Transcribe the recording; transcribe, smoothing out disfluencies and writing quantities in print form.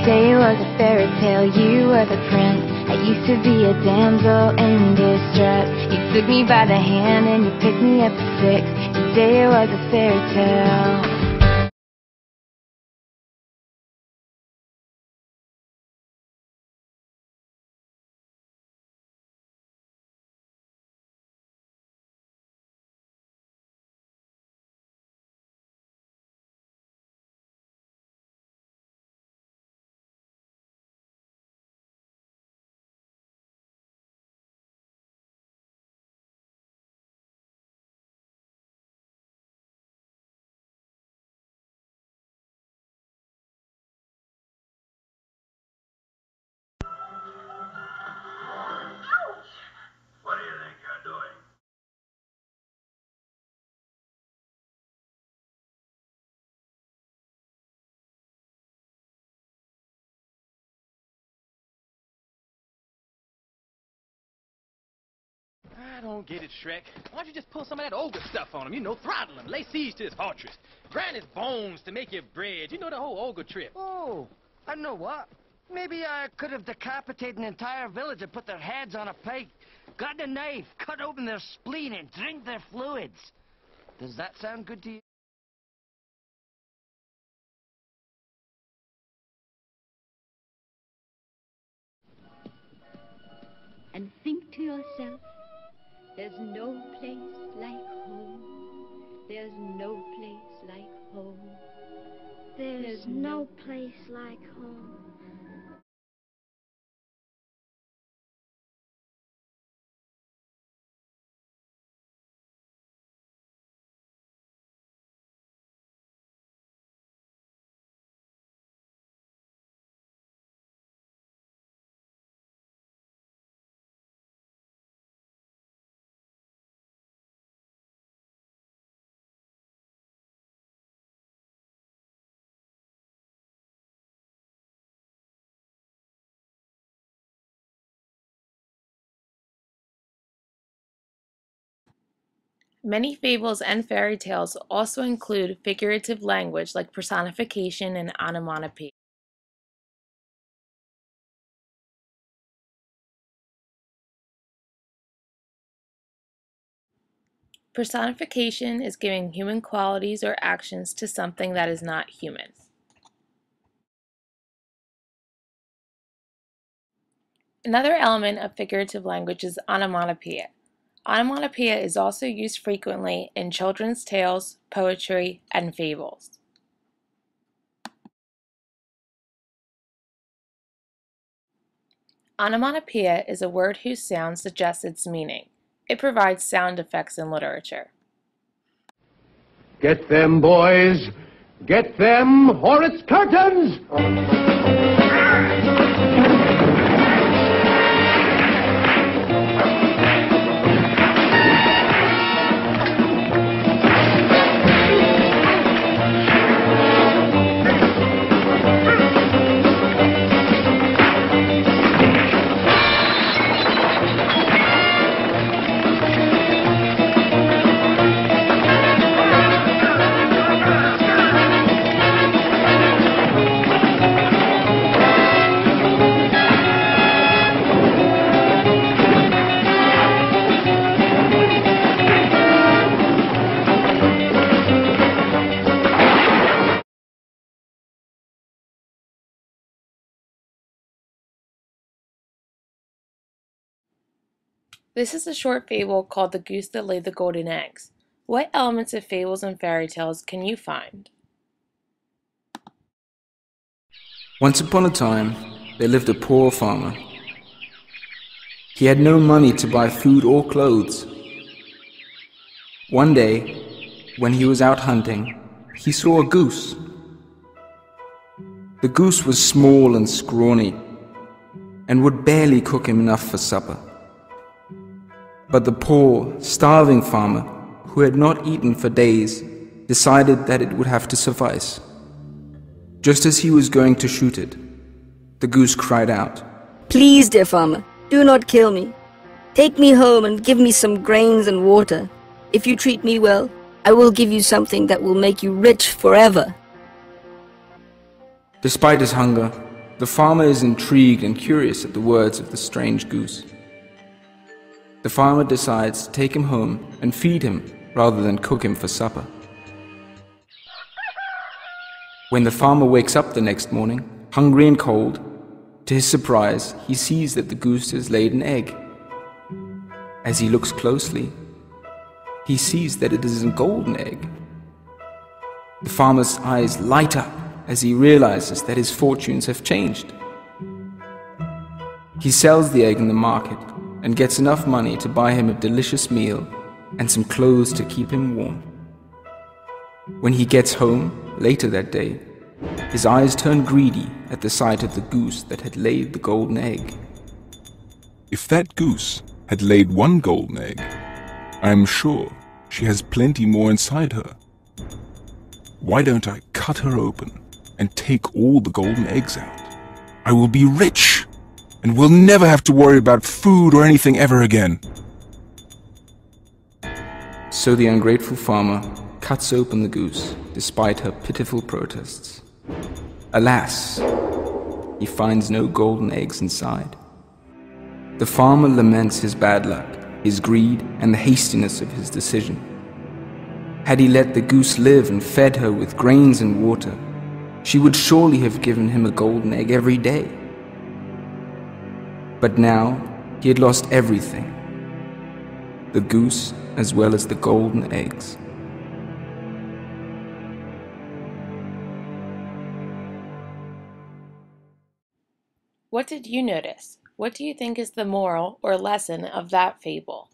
Today was a fairy tale, you were the prince. I used to be a damsel in distress. You took me by the hand and you picked me up at 6. Today was a fairy tale. What do you think you're doing? I don't get it, Shrek. Why don't you just pull some of that ogre stuff on him? You know, throttle him, lay siege to his fortress, grind his bones to make your bread. You know the whole ogre trip. Oh, I know what. Maybe I could have decapitated an entire village and put their heads on a pike, got a knife, cut open their spleen, and drink their fluids. Does that sound good to you? And think to yourself, there's no place like home. There's no place like home. There's no place like home. Many fables and fairy tales also include figurative language like personification and onomatopoeia. Personification is giving human qualities or actions to something that is not human. Another element of figurative language is onomatopoeia. Onomatopoeia is also used frequently in children's tales, poetry, and fables. Onomatopoeia is a word whose sound suggests its meaning. It provides sound effects in literature. Get them, boys! Get them, or it's curtains! This is a short fable called The Goose That Laid the Golden Eggs. What elements of fables and fairy tales can you find? Once upon a time, there lived a poor farmer. He had no money to buy food or clothes. One day, when he was out hunting, he saw a goose. The goose was small and scrawny, and would barely cook him enough for supper. But the poor, starving farmer, who had not eaten for days, decided that it would have to suffice. Just as he was going to shoot it, the goose cried out, "Please, dear farmer, do not kill me. Take me home and give me some grains and water. If you treat me well, I will give you something that will make you rich forever." Despite his hunger, The farmer is intrigued and curious at the words of the strange goose. The farmer decides to take him home and feed him rather than cook him for supper. When the farmer wakes up the next morning, hungry and cold, to his surprise, he sees that the goose has laid an egg. As he looks closely, he sees that it is a golden egg. The farmer's eyes light up as he realizes that his fortunes have changed. He sells the egg in the market and gets enough money to buy him a delicious meal and some clothes to keep him warm. When he gets home later that day, his eyes turn greedy at the sight of the goose that had laid the golden egg. If that goose had laid one golden egg, I am sure she has plenty more inside her. Why don't I cut her open and take all the golden eggs out? I will be rich and will never have to worry about food or anything ever again. So the ungrateful farmer cuts open the goose despite her pitiful protests. Alas, he finds no golden eggs inside. The farmer laments his bad luck, his greed, and the hastiness of his decision. Had he let the goose live and fed her with grains and water, she would surely have given him a golden egg every day. But now he had lost everything, the goose as well as the golden eggs. What did you notice? What do you think is the moral or lesson of that fable?